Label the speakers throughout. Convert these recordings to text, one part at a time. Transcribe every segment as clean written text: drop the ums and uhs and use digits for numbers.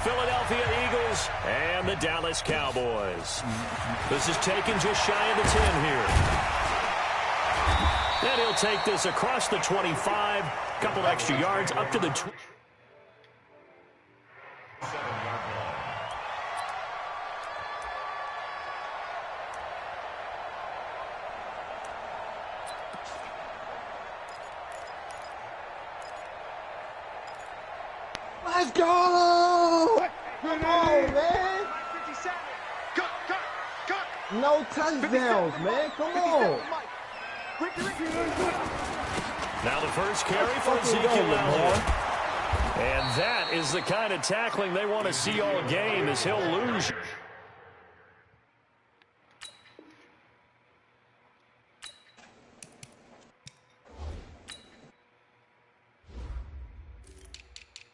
Speaker 1: Philadelphia Eagles and the Dallas Cowboys. This is taken just shy of the 10 here. And he'll take this across the 25, couple extra yards up to the 20.
Speaker 2: Let's go! Come on, man. No touchdowns, man. Come on.
Speaker 1: Now the first carry for Ezekiel Elliott. And that is the kind of tackling they want to see all game as he'll lose.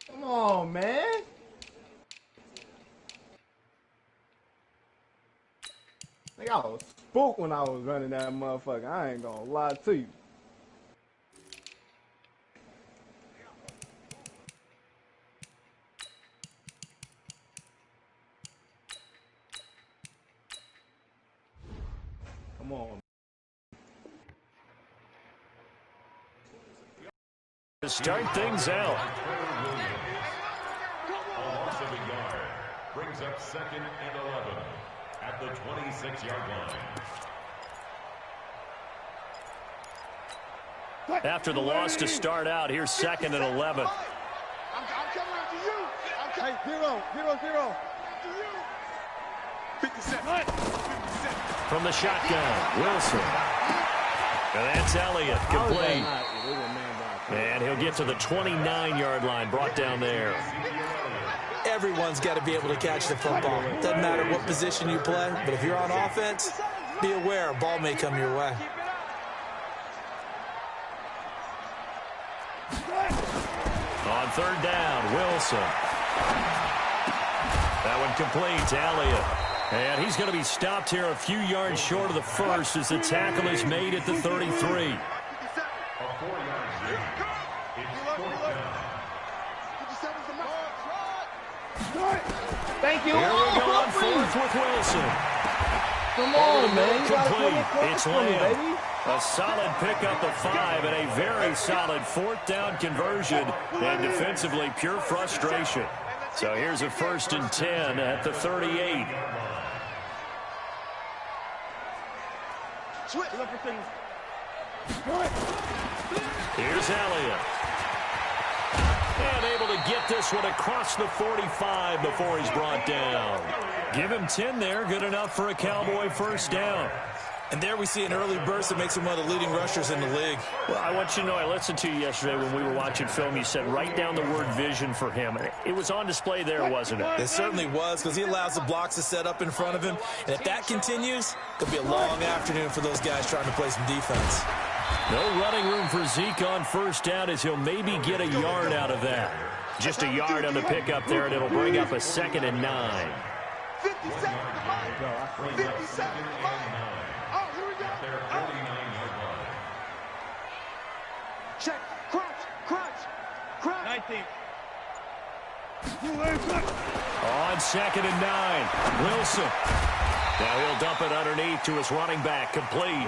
Speaker 2: Come on, man. Like I was spooked when I was running that motherfucker. I ain't gonna lie to you. Come on.
Speaker 1: To start things out.
Speaker 3: Loss of a yard. Brings up 2nd and 11 at the 26-yard line.
Speaker 1: After the loss to start out, here's 2nd and 11.
Speaker 4: I'm coming after you.
Speaker 2: Hey, 0-0-0.
Speaker 4: 57.
Speaker 1: From the shotgun, Wilson. And that's Elliott, complete. And he'll get to the 29-yard line, brought down there.
Speaker 5: Everyone's got to be able to catch the football. Doesn't matter what position you play, but if you're on offense, be aware a ball may come your way.
Speaker 1: On 3rd down, Wilson. That one complete to Elliott. And he's going to be stopped here a few yards short of the first as the tackle is made at the 33.
Speaker 2: Thank you.
Speaker 1: Here we go on 4th with Wilson.
Speaker 2: Come on, man.
Speaker 1: Complete. It's Lamb. A solid pickup of 5 and a very solid 4th down conversion. And defensively, pure frustration. So here's a 1st and 10 at the 38. Here's Elliott. And able to get this one across the 45 before he's brought down. Give him 10 there. Good enough for a Cowboy 1st down.
Speaker 5: And there we see an early burst that makes him one of the leading rushers in the league.
Speaker 1: Well, I want you to know, I listened to you yesterday when we were watching film. You said write down the word vision for him. It was on display there, wasn't it?
Speaker 5: It certainly was, because he allows the blocks to set up in front of him. And if that continues, it'll be a long afternoon for those guys trying to play some defense.
Speaker 1: No running room for Zeke on 1st down as he'll maybe get a yard out of that. Just a yard on the pickup there, and it'll bring up a 2nd and 9.
Speaker 4: 57 to 5. 57 to 5. Oh, here we go. Check. Crunch.
Speaker 2: 19.
Speaker 1: On 2nd and 9, Wilson. Now he'll dump it underneath to his running back, complete.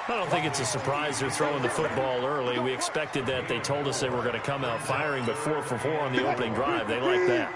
Speaker 1: I don't think it's a surprise they're throwing the football early. We expected that. They told us they were going to come out firing, but 4 for 4 on the opening drive. They like that.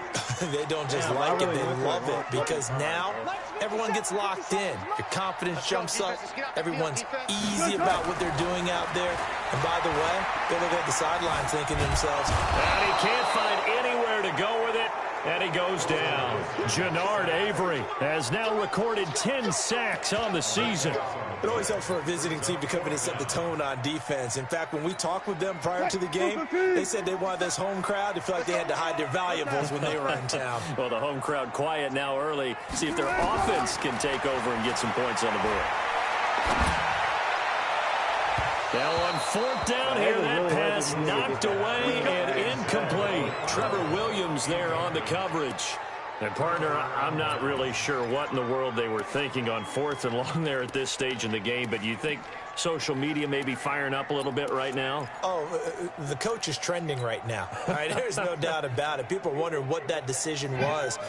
Speaker 5: They don't just like it, they love it, because now everyone gets locked in. Your confidence jumps up. Everyone's easy about what they're doing out there. And by the way, they look at the sideline thinking to themselves,
Speaker 1: and he can't find anywhere to go with it. And he goes down. Jannard Avery has now recorded 10 sacks on the season.
Speaker 5: It always helps for a visiting team to come in and set the tone on defense. In fact, when we talked with them prior to the game, they said they wanted this home crowd to feel like they had to hide their valuables when they were in town.
Speaker 1: Well, the home crowd quiet now early. See if their offense can take over and get some points on the board. Now on 4th down here, that pass knocked away and incomplete. Trevor Williams there on the coverage. And, partner, I'm not really sure what in the world they were thinking on 4th and long there at this stage in the game, but you think social media may be firing up a little bit right now?
Speaker 5: Oh, the coach is trending right now. All right, there's no doubt about it. People are wondering what that decision was.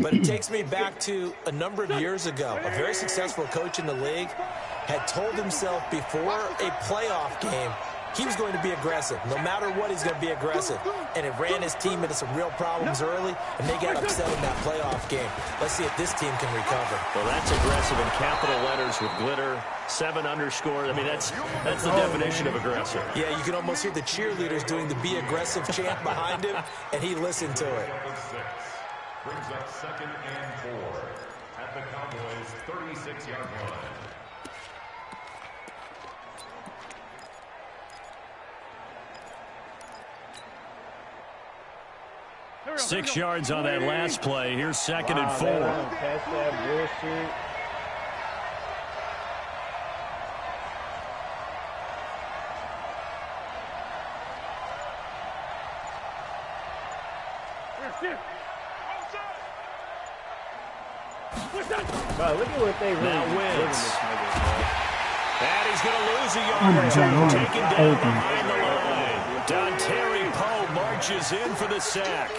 Speaker 5: But it takes me back to a number of years ago. A very successful coach in the league had told himself before a playoff game he was going to be aggressive. No matter what, he's going to be aggressive. And it ran his team into some real problems early, and they got upset in that playoff game. Let's see if this team can recover.
Speaker 1: Well, that's aggressive in capital letters with glitter, 7 underscore. I mean, that's the definition of aggressive.
Speaker 5: Yeah, you can almost hear the cheerleaders doing the be aggressive chant behind him, and he listened to it.
Speaker 3: Brings up 2nd and 4 at the Cowboys' 36-yard line.
Speaker 1: 6 yards on that last play. Here's 2nd and 4.
Speaker 2: Catch that bullshit. Bro, look at what they really
Speaker 1: now wins. And he's going to lose a yard. Taken down behind the line. Dontari Poe marches in for the sack.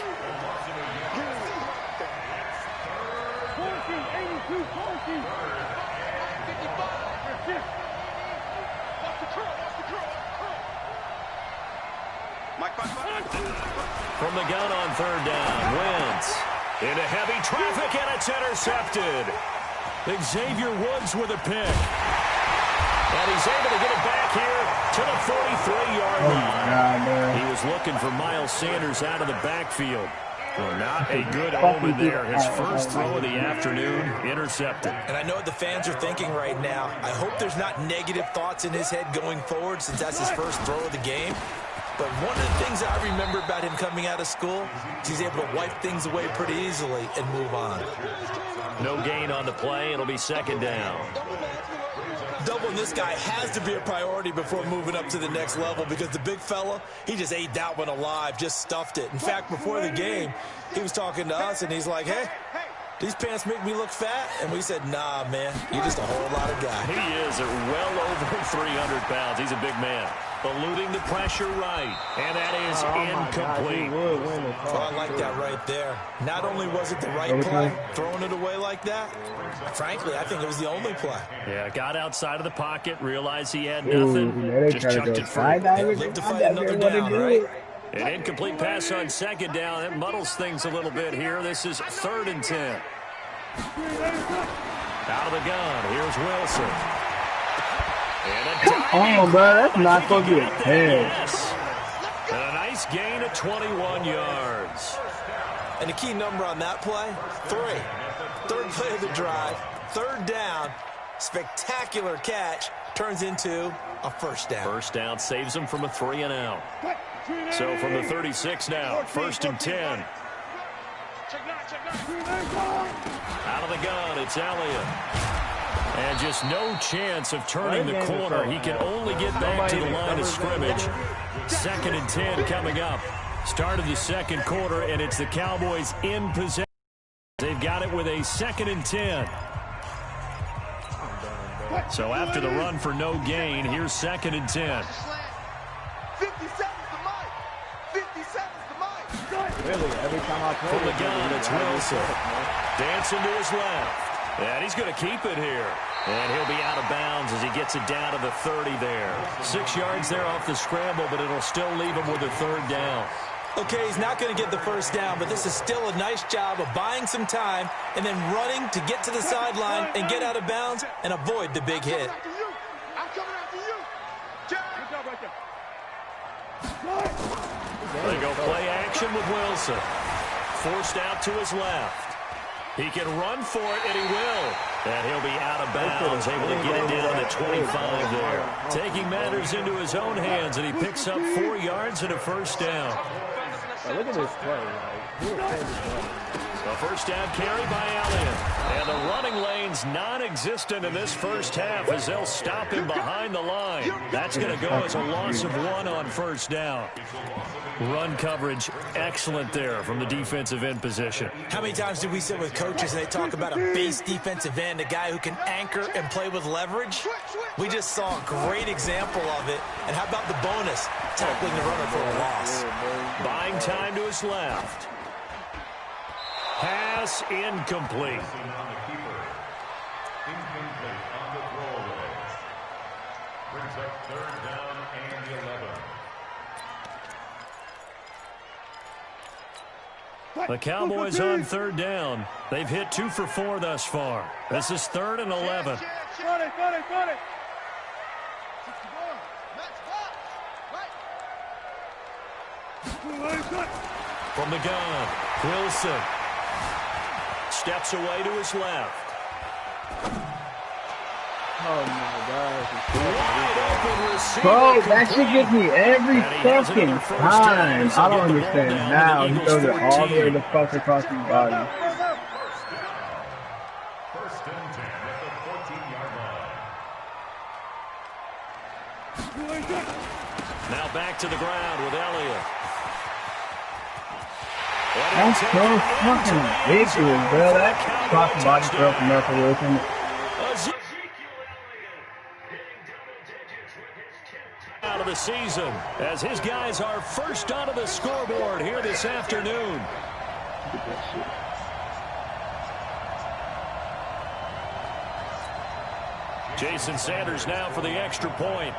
Speaker 1: From the gun on 3rd down, Wentz into heavy traffic, and it's intercepted. Xavier Woods with a pick. And he's able to get it back here to the 43-yard line. He was looking for Miles Sanders out of the backfield. Well, not a good omen there. His first throw of the afternoon, intercepted.
Speaker 5: And I know what the fans are thinking right now. I hope there's not negative thoughts in his head going forward since that's his first throw of the game. But one of the things I remember about him coming out of school is he's able to wipe things away pretty easily and move on.
Speaker 1: No gain on the play. It'll be 2nd down.
Speaker 5: Doubling this guy has to be a priority before moving up to the next level because the big fella, he just ate that one alive, just stuffed it. In fact, before the game, he was talking to us, and he's like, hey, these pants make me look fat? And we said, nah, man, you're just a whole lot of guy.
Speaker 1: He is well over 300 pounds. He's a big man. Eluding the pressure right. And that is incomplete.
Speaker 5: I like that right there. Not only was it the right play, throwing it away like that, frankly, I think it was the only play.
Speaker 1: Yeah, got outside of the pocket, realized he had nothing, just chucked it free.
Speaker 5: Lived to fight another down, right?
Speaker 1: An incomplete pass on 2nd down. That muddles things a little bit here. This is 3rd and 10. Out of the gun, here's Wilson.
Speaker 2: Oh, bro, that's not going to get
Speaker 1: yes. And a nice gain of 21 yards.
Speaker 5: And the key number on that play, 3. 3rd play of the drive, 3rd down, spectacular catch, turns into a 1st down.
Speaker 1: 1st down saves him from a 3 and out. So from the 36 now, 1st and 10. Out of the gun, it's Elliott. And just no chance of turning the corner. He can only get back to the line of scrimmage. 2nd and 10 coming up. Start of the 2nd quarter, and it's the Cowboys in possession. They've got it with a 2nd and 10. So after the run for no gain, here's 2nd and 10.
Speaker 4: 57's the mic. 57's the mic.
Speaker 2: Really, every time I play
Speaker 1: from the gun, it's Wilson. Dancing to his left. And he's going to keep it here. And he'll be out of bounds as he gets it down to the 30 there. 6 yards there off the scramble, but it'll still leave him with a 3rd down.
Speaker 5: Okay, he's not going to get the 1st down, but this is still a nice job of buying some time and then running to get to the sideline and get out of bounds and avoid the big hit.
Speaker 4: I'm coming after you. Good job right there.
Speaker 1: They go play action with Wilson. Forced out to his left. He can run for it, and he will. And he'll be out of bounds, able to get it down to 25 there. Taking matters into his own hands, and he picks up 4 yards and a 1st down.
Speaker 2: Look at this play. Like,
Speaker 1: A first down carry by Elliott. And the running lane's non-existent in this first half as they'll stop him behind the line. That's going to go as a loss of 1 on first down. Run coverage excellent there from the defensive end position.
Speaker 5: How many times did we sit with coaches and they talk about a base defensive end, a guy who can anchor and play with leverage? We just saw a great example of it. And how about the bonus? Tackling the runner for a loss.
Speaker 1: Buying time to his left. Pass incomplete.
Speaker 3: Incomplete on the throwaway. Brings up third down and 11.
Speaker 1: The Cowboys on third down. They've hit 2 for 4 thus far. This is 3rd and 11.
Speaker 2: Got it.
Speaker 1: From the gun, Wilson steps away to his left.
Speaker 2: Oh my gosh.
Speaker 1: Wide open receiver.
Speaker 6: Bro, that shit gets me every
Speaker 1: And he has
Speaker 6: fucking
Speaker 1: another first down
Speaker 6: time.
Speaker 1: as they
Speaker 6: I don't
Speaker 1: get the ball
Speaker 6: understand
Speaker 1: down to
Speaker 6: now.
Speaker 1: the
Speaker 6: He
Speaker 1: Eagles'
Speaker 6: throws it all the way
Speaker 1: 14.
Speaker 6: the fuck across his body.
Speaker 3: First and 10 at the 14-yard line.
Speaker 1: Now back to the ground with Elliott.
Speaker 6: That's so fucking ridiculous, bro. That cross the body throw from Russell Wilson.
Speaker 1: Out of the season as his guys are first onto the scoreboard here this afternoon. Jason Sanders now for the extra point.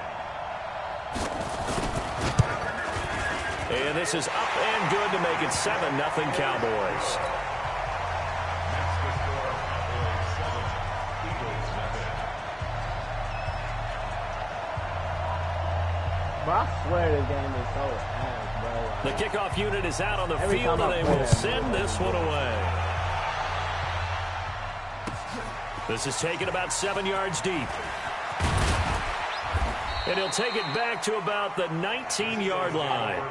Speaker 1: And this is up and good to make it 7-0 Cowboys.
Speaker 2: But I swear this game is so ass, bro.
Speaker 1: The kickoff unit is out on the
Speaker 2: Every
Speaker 1: field,
Speaker 2: time
Speaker 1: and
Speaker 2: I
Speaker 1: they
Speaker 2: play
Speaker 1: will
Speaker 2: that,
Speaker 1: send this one away. This is taken about 7 yards deep. And he'll take it back to about the 19-yard line.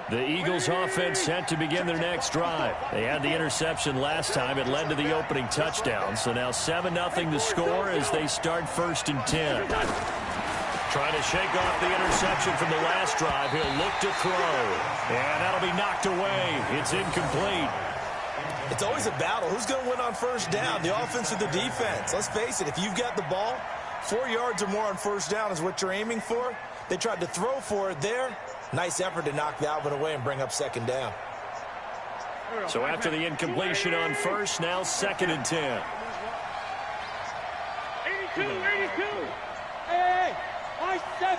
Speaker 1: The Eagles offense set to begin their next drive. They had the interception last time. It led to the opening touchdown. So now 7-0 to score as they start 1st and 10. Trying to shake off the interception from the last drive. He'll look to throw. And that'll be knocked away. It's incomplete.
Speaker 5: It's always a battle. Who's going to win on first down, the offense or the defense? Let's face it, if you've got the ball, 4 yards or more on first down is what you're aiming for. They tried to throw for it there. Nice effort to knock that one away and bring up 2nd down.
Speaker 1: So after the incompletion on first, now 2nd and 10.
Speaker 7: 82. Hey, I-7.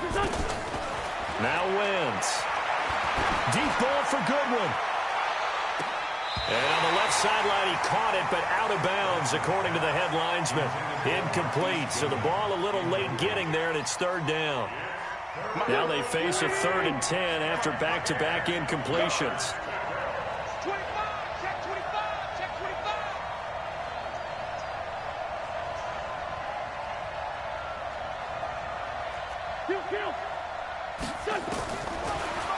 Speaker 7: 55.
Speaker 1: Now Wentz. Deep ball for Goodwin. And on the left sideline, he caught it, but out of bounds, according to the head linesman. Incomplete, so the ball a little late getting there, and it's 3rd down. Now they face a 3rd and 10 after back-to-back incompletions.
Speaker 7: 25. Check 25. Check 25.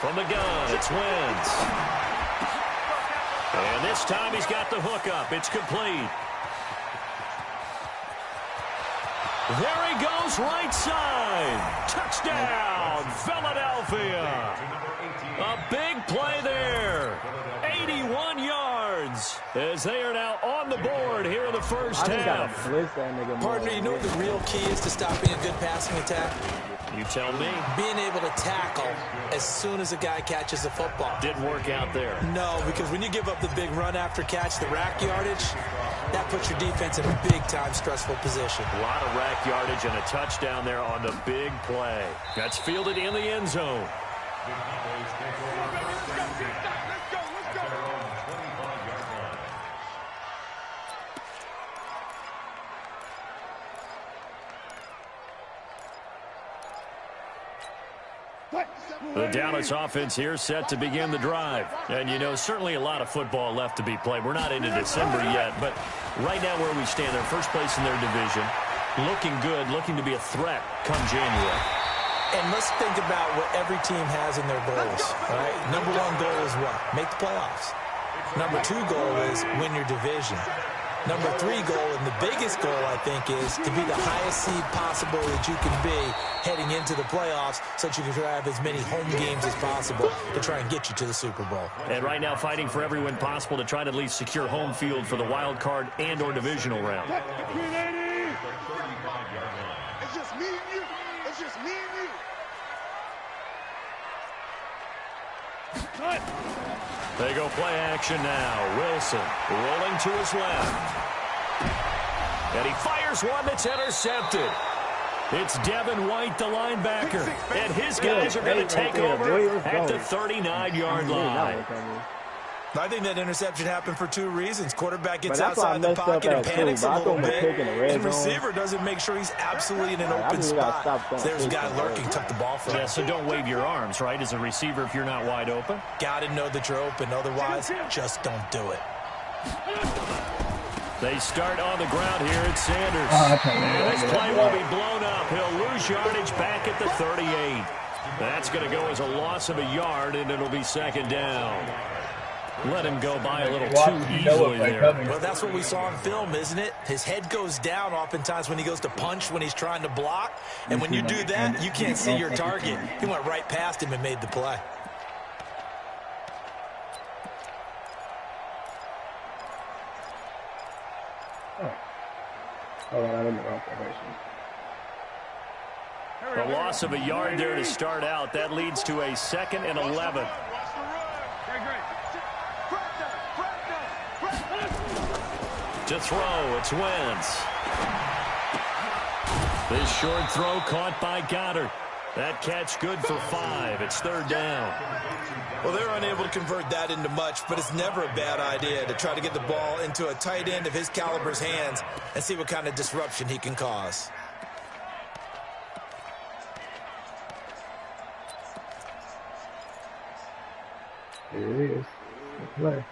Speaker 1: From the gun, it's Wentz. And this time he's got the hook up. It's complete. There he goes, right side. Touchdown, Philadelphia. A big play there. 81 yards as they are now on the board here in the first half.
Speaker 5: Partner, you know what the real key is to stopping a good passing attack?
Speaker 1: You tell me.
Speaker 5: Being able to tackle as soon as a guy catches the football.
Speaker 1: Didn't work out there.
Speaker 5: No, because when you give up the big run after catch, the rack yardage, that puts your defense in a big-time stressful position.
Speaker 1: A lot of rack yardage and a touchdown there on the big play. That's fielded in the end zone. The Dallas offense here set to begin the drive. And, you know, certainly a lot of football left to be played. We're not into December yet, but right now where we stand, they're first place in their division, looking good, looking to be a threat come January.
Speaker 5: And let's think about what every team has in their goals. All right? Number one goal is what? Make the playoffs. Number two goal is win your division. Number three goal, and the biggest goal, I think, is to be the highest seed possible that you can be heading into the playoffs so that you can have as many home games as possible to try and get you to the Super Bowl.
Speaker 1: And right now fighting for every win possible to try to at least secure home field for the wild card and or divisional round.
Speaker 4: It's just me and you. It's just me and you.
Speaker 1: They go play action now. Wilson rolling to his left. And he fires one that's intercepted. It's Devin White, the linebacker. And his guys are going to take over at the 39-yard line.
Speaker 5: I think that interception happened for two reasons. Quarterback gets outside the pocket and panics a little bit, and receiver doesn't make sure he's absolutely in an open spot. So there's a guy lurking, took the ball from him.
Speaker 1: Yeah, so don't wave your arms, right, as a receiver if you're not wide open.
Speaker 5: Got to know that you're open. Otherwise, just don't do it.
Speaker 1: They start on the ground here at Sanders. And this play will be blown up. He'll lose yardage back at the 38. That's going to go as a loss of a yard, and it'll be second down. Let him go by a little too easily there.
Speaker 5: Well, that's what we saw on film, isn't it? His head goes down oftentimes when he goes to punch, when he's trying to block. And when you do that, you can't see your target. He went right past him and made the play.
Speaker 1: The loss of a yard there to start out. That leads to a 2nd and 11. To throw, it's Wentz. This short throw caught by Goddard. That catch good for 5. It's 3rd down.
Speaker 5: Well, they're unable to convert that into much, but it's never a bad idea to try to get the ball into a tight end of his caliber's hands and see what kind of disruption he can cause.
Speaker 6: Here it is. Play.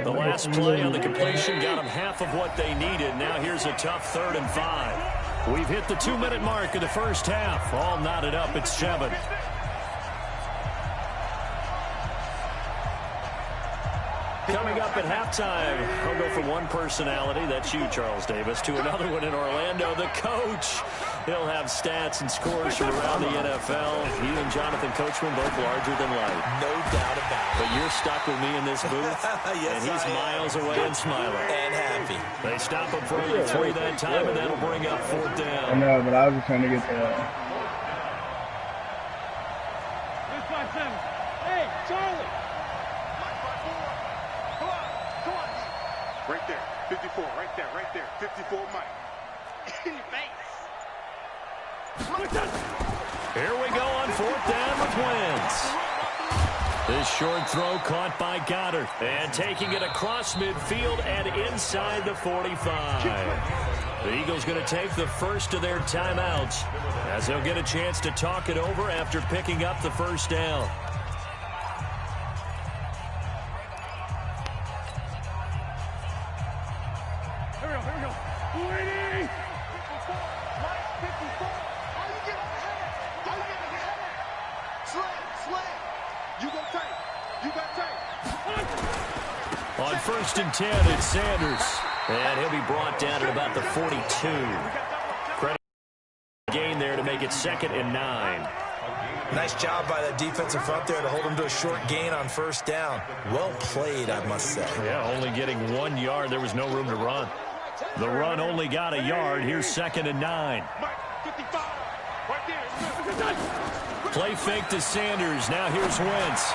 Speaker 1: The last play on the completion got them half of what they needed. Now here's a tough 3rd and 5. We've hit the 2-minute mark of the first half. All knotted up at 7. Coming up at halftime, I'll go from one personality, that's you, Charles Davis, to another one in Orlando, the coach. He'll have stats and scores from around the NFL. He and Jonathan Coachman both larger than life.
Speaker 5: No doubt about it.
Speaker 1: But you're stuck with me in this booth,
Speaker 5: yes,
Speaker 1: and he's miles away and smiling.
Speaker 5: And happy.
Speaker 1: They stop him for only 3 that time, and that'll bring up 4th down.
Speaker 6: I know, but I was just trying to get the...
Speaker 7: Hey, Charlie!
Speaker 4: Right there, 54, right there, 54, Mike. In your face.
Speaker 1: Here we go on 4th down with Wentz. This short throw caught by Goddard. And taking it across midfield and inside the 45. The Eagles going to take the first of their timeouts as they'll get a chance to talk it over after picking up the first down. On 1st and 10, it's Sanders. And he'll be brought down at about the 42. Credit gain there to make it 2nd and 9.
Speaker 5: Nice job by that defensive front there to hold him to a short gain on 1st down. Well played, I must say.
Speaker 1: Yeah, only getting 1 yard. There was no room to run. The run only got a yard. Here's 2nd and 9. Play fake to Sanders. Now here's Wentz.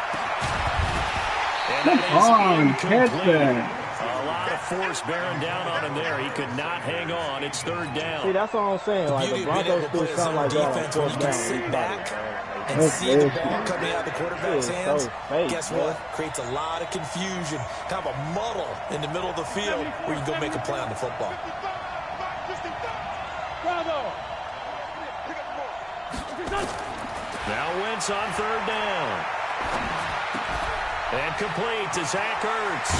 Speaker 6: Come on, catch that.
Speaker 1: A lot of force bearing down on him there. He could not hang on. It's 3rd down.
Speaker 2: See, that's all I'm saying. Like, the Broncos do something like that on 4th down.
Speaker 5: Sit back and see the ball coming out of the quarterback's hands. Guess what? Creates a lot of confusion. Kind of a muddle in the middle of the field where you can go make a play on the football.
Speaker 7: Bravo!
Speaker 1: Now Wentz on third down. And complete to Zach Ertz.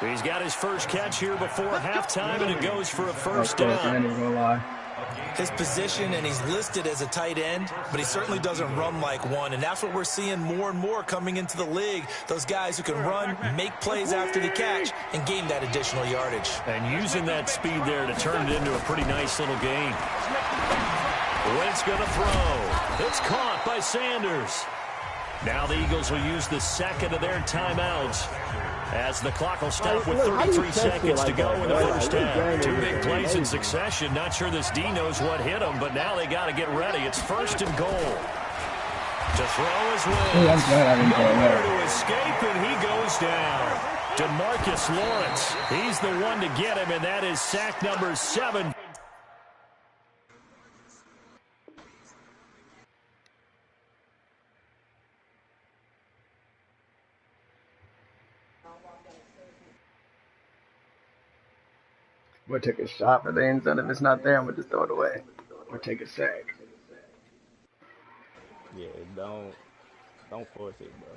Speaker 1: He's got his first catch here before halftime, and it goes for a first down.
Speaker 5: His position, and he's listed as a tight end, but he certainly doesn't run like one, and that's what we're seeing more and more coming into the league. Those guys who can run, make plays after the catch, and gain that additional yardage.
Speaker 1: And using that speed there to turn it into a pretty nice little gain. Wentz going to throw. It's caught by Sanders. Now the Eagles will use the second of their timeouts as the clock will stop with 33 seconds to go in the first half. Two big plays in succession. Not sure this D knows what hit him, but now they got to get ready. It's first and goal. To throw is Wentz. Nowhere to escape, and he goes down. DeMarcus Lawrence. He's the one to get him, and that is sack number 7.
Speaker 6: We'll take a shot for the end zone. If it's not there, I'm going to just throw it away. Or take a sack.
Speaker 2: Yeah, don't force it, bro.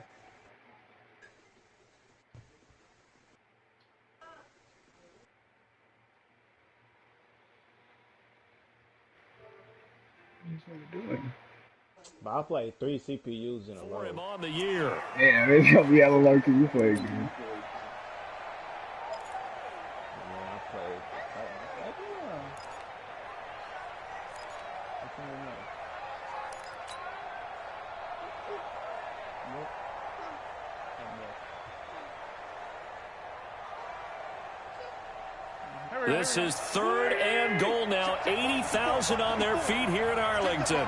Speaker 6: What are you doing?
Speaker 2: But I played 3 CPUs in a row.
Speaker 1: For him on the year.
Speaker 6: Yeah, maybe I'll be able to learn you play again.
Speaker 1: This is third and goal now. 80,000 on their feet here in Arlington.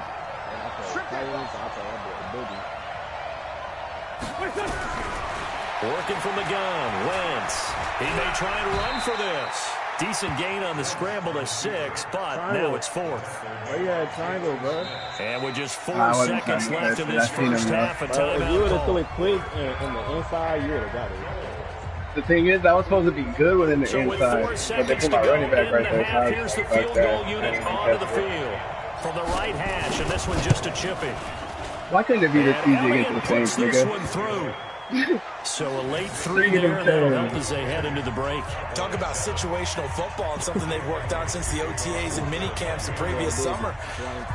Speaker 1: Working from the gun, Wentz. He may try and run for this. Decent gain on the scramble to 6, but now it's 4th.
Speaker 2: Oh, yeah, triangle, bro.
Speaker 1: And with just 4 seconds left in this first half, a timeout.
Speaker 2: If you would have threw it quick in the inside, you would have got it.
Speaker 6: The thing is, that was supposed to be good within the
Speaker 1: So with
Speaker 6: inside,
Speaker 1: 4
Speaker 6: but they
Speaker 1: seconds
Speaker 6: put
Speaker 1: to
Speaker 6: my
Speaker 1: go
Speaker 6: running back
Speaker 1: in
Speaker 6: right
Speaker 1: the
Speaker 6: there.
Speaker 1: half, here's the field goal unit onto the field. From the right hash, and this one just a chipping.
Speaker 6: Why couldn't it be this easy against the
Speaker 1: puts
Speaker 6: Saints,
Speaker 1: this
Speaker 6: nigga?
Speaker 1: one through. So a late 3 there, and that'll help as they head into the break.
Speaker 5: Talk about situational football and something they've worked on since the OTAs and mini camps the previous summer.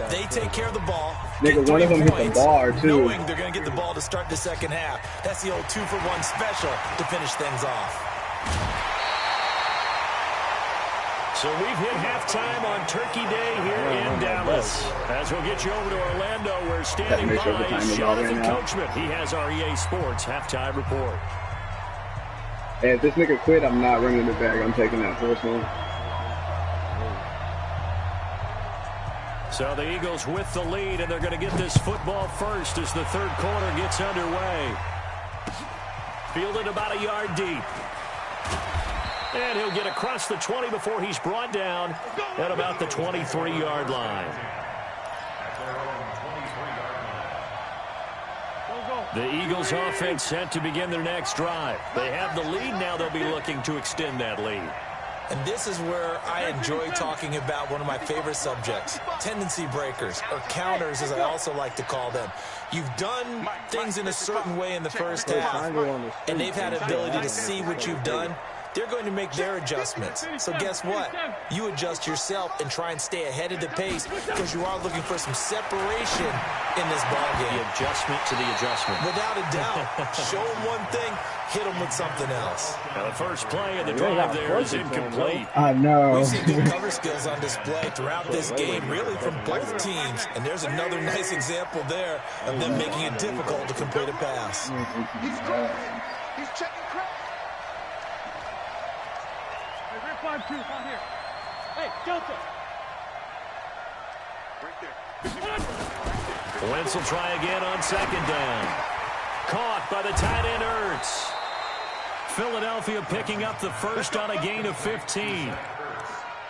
Speaker 5: They take care of the ball.
Speaker 6: Nigga, one of them hit the bar, too.
Speaker 5: Knowing they're going to get the ball to start the second half. That's the old 2-for-1 special to finish things off.
Speaker 1: So we've hit halftime on Turkey Day here in Dallas. As we'll get you over to Orlando, where standing by is Jonathan Coachman. He has our EA Sports halftime report.
Speaker 6: Hey, if this nigga quit, I'm not running it back. I'm taking that first one.
Speaker 1: So the Eagles with the lead, and they're going to get this football first as the third quarter gets underway. Fielded about a yard deep. And he'll get across the 20 before he's brought down at about the 23-yard line. The Eagles offense set to begin their next drive. They have the lead now. They'll be looking to extend that lead.
Speaker 5: And this is where I enjoy talking about one of my favorite subjects, tendency breakers, or counters as I also like to call them. You've done things in a certain way in the first half, and they've had ability to see what you've done. They're going to make their adjustments. So guess what? You adjust yourself and try and stay ahead of the pace because you are looking for some separation in this ballgame.
Speaker 1: The adjustment to the adjustment.
Speaker 5: Without a doubt. Show them one thing, hit them with something else.
Speaker 1: Now the first play of the drive there is incomplete.
Speaker 6: I know.
Speaker 5: We've seen good cover skills on display throughout this game, really from both teams. And there's another nice example there of them making it difficult to complete a pass.
Speaker 4: He's crossing. He's checking crack.
Speaker 7: Hey, 5-2, out here. Hey, Delta.
Speaker 4: Right there.
Speaker 1: Wentz will try again on second down. Caught by the tight end Ertz. Philadelphia picking up the first on a gain of 15.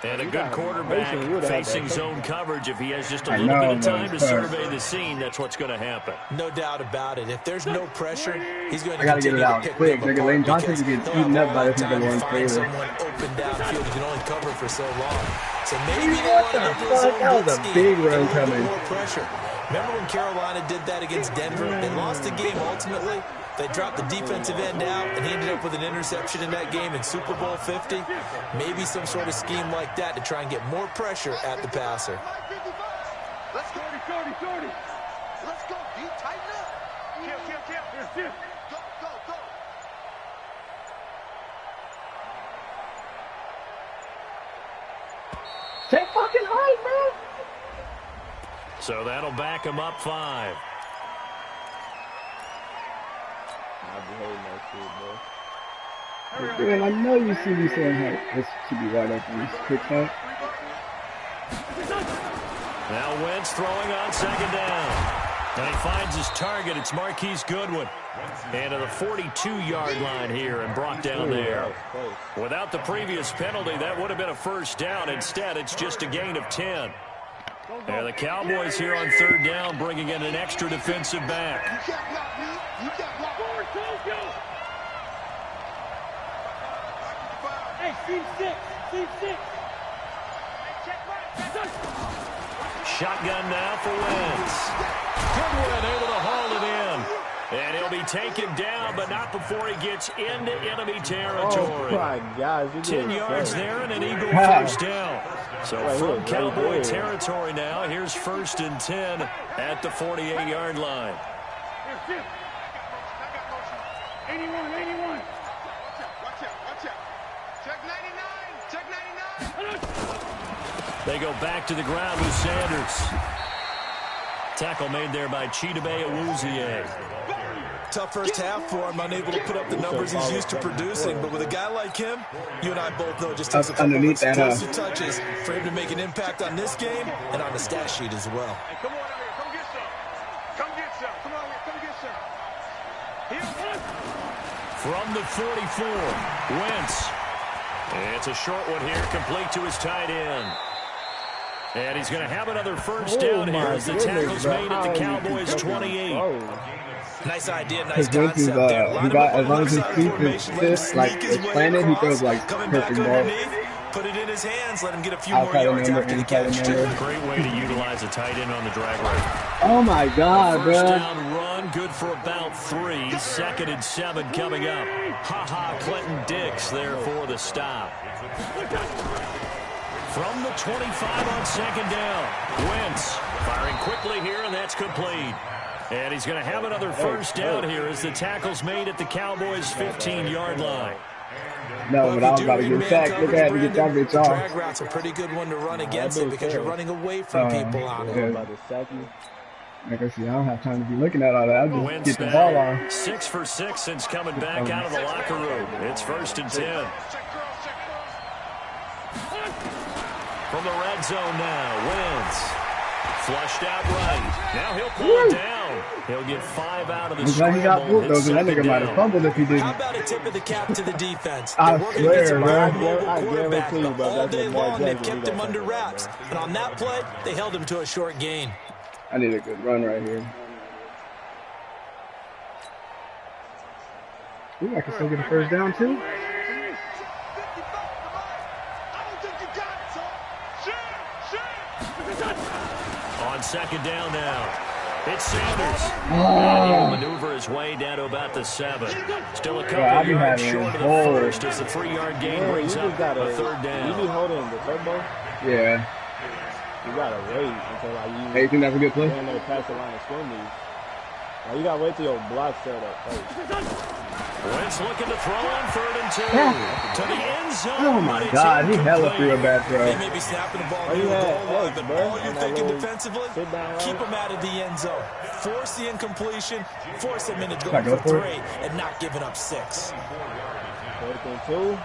Speaker 1: And a good quarterback facing zone coverage. If he has just a little bit of time to survey the scene, that's what's going to happen.
Speaker 5: No doubt about it. If there's no pressure, he's going to
Speaker 6: I gotta get
Speaker 5: continue
Speaker 6: it out
Speaker 5: to pick
Speaker 6: quick.
Speaker 5: them
Speaker 6: Nigga,
Speaker 5: apart
Speaker 6: Lane Johnson
Speaker 5: because
Speaker 6: can get
Speaker 5: they'll
Speaker 6: eaten
Speaker 5: have
Speaker 6: up
Speaker 5: a
Speaker 6: by
Speaker 5: lot of
Speaker 6: this
Speaker 5: time
Speaker 6: nigga
Speaker 5: to
Speaker 6: one
Speaker 5: find
Speaker 6: favor.
Speaker 5: someone open downfield. You can only cover for so long. So maybe they
Speaker 6: What
Speaker 5: want to
Speaker 6: the
Speaker 5: go to a
Speaker 6: fuck?
Speaker 5: zone
Speaker 6: That was
Speaker 5: blitz
Speaker 6: a
Speaker 5: scheme,
Speaker 6: big
Speaker 5: get a
Speaker 6: run
Speaker 5: little bit
Speaker 6: coming.
Speaker 5: more pressure. Remember when Carolina did that against Denver? They lost the game ultimately. They dropped the defensive end out, and he ended up with an interception in that game in Super Bowl 50. Maybe some sort of scheme like that to try and get more pressure at the passer.
Speaker 4: Let's go. 30. Let's go. You tighten up. Kill. Go.
Speaker 6: Take fucking height, man.
Speaker 1: So that'll back him up 5.
Speaker 2: I'll be holding that shit, bro.
Speaker 6: Man, I know you see me saying height. This should be wide open. This quick height.
Speaker 1: Now Wentz throwing on 2nd down. And he finds his target. It's Marquise Goodwin. And to the 42-yard line here and brought down there. Without the previous penalty, that would have been a 1st down. Instead, it's just a gain of 10. And the Cowboys here on 3rd down, bringing in an extra defensive back.
Speaker 4: You can't block me.
Speaker 7: Hey, team 6.
Speaker 1: Shotgun now for Wentz. Goodwin able to haul it in. And he'll be taken down, but not before he gets into enemy territory.
Speaker 2: Oh, my gosh.
Speaker 1: 10 yards there and an Eagle 1st down. So from Cowboy territory now, here's 1st and 10 at the 48-yard line.
Speaker 7: 81.
Speaker 4: Watch out. Check 99.
Speaker 1: They go back to the ground with Sanders. Tackle made there by Chidobe Awuzie.
Speaker 5: Tough first half for him, unable to put up the numbers he's used to producing. But with a guy like him, you and I both know it just takes a couple of explosive touches for him to make an impact on this game and on the stat sheet as well.
Speaker 4: Hey, come on out here. Come get some. Come on here. Come get some. Here.
Speaker 1: From the 44, Wentz. It's a short one here, complete to his tight end. And he's going to have another 1st down here as the tackle's made at the Cowboys 28.
Speaker 5: Nice idea, nice concept there.
Speaker 6: As long as his feet is planted, he throws like perfect ball.
Speaker 5: Put it in his hands, let him get a few more yards after the catch.
Speaker 1: Great way to utilize a tight end on the drag route.
Speaker 6: Oh my God, bro.
Speaker 1: 1st down run, good for about 3. 2nd and 7 coming up. Clinton Dix there for the stop. From the 25 on 2nd down, Wentz firing quickly here, and that's complete. And he's going to have another 1st down here as the tackle's made at the Cowboys' 15-yard line.
Speaker 6: No, but I was about to get sacked. Look at him get that bitch off.
Speaker 5: Drag route's a pretty good one to run against it because you're running away from people on it.
Speaker 6: Like I said, I don't have time to be looking at all that. I'll just get the ball on.
Speaker 1: 6 for 6 since coming back out of the locker room. It's 1st and 10. From the red zone now, Wentz. Flushed out right. Now he'll pull it down. He'll get 5 out of the scramble.
Speaker 6: He got pulled, though, because that nigga might have fumbled if he didn't.
Speaker 5: How about a tip of the cap to the defense?
Speaker 6: I swear,
Speaker 5: bro.
Speaker 2: Quarterback
Speaker 5: All day long, they've kept him under wraps. And on that play, they held him to a short gain.
Speaker 6: I need a good run right here. Ooh, I can still get a 1st down, too.
Speaker 1: On 2nd down now, it's Sanders. He'll maneuver his way down to about the 7. Still a couple yards short of the 1st as the 3-yard gain brings up a 3rd down.
Speaker 2: You be holding the turbo?
Speaker 6: Yeah.
Speaker 2: You gotta wait until like you.
Speaker 6: Hey, you think that's a good play?
Speaker 2: Stand there past the line of scrimmage. Like, you gotta wait till your block set up first.
Speaker 1: Wentz looking to throw on 3rd and 2 to the end zone.
Speaker 6: Oh my God, he hella threw a bad throw.
Speaker 5: They may be snapping the ball near the goal line, but all you're thinking defensively, keep them out of the end zone. Force the incompletion, force them into going for 3, and not giving up 6.
Speaker 2: 4th and 2.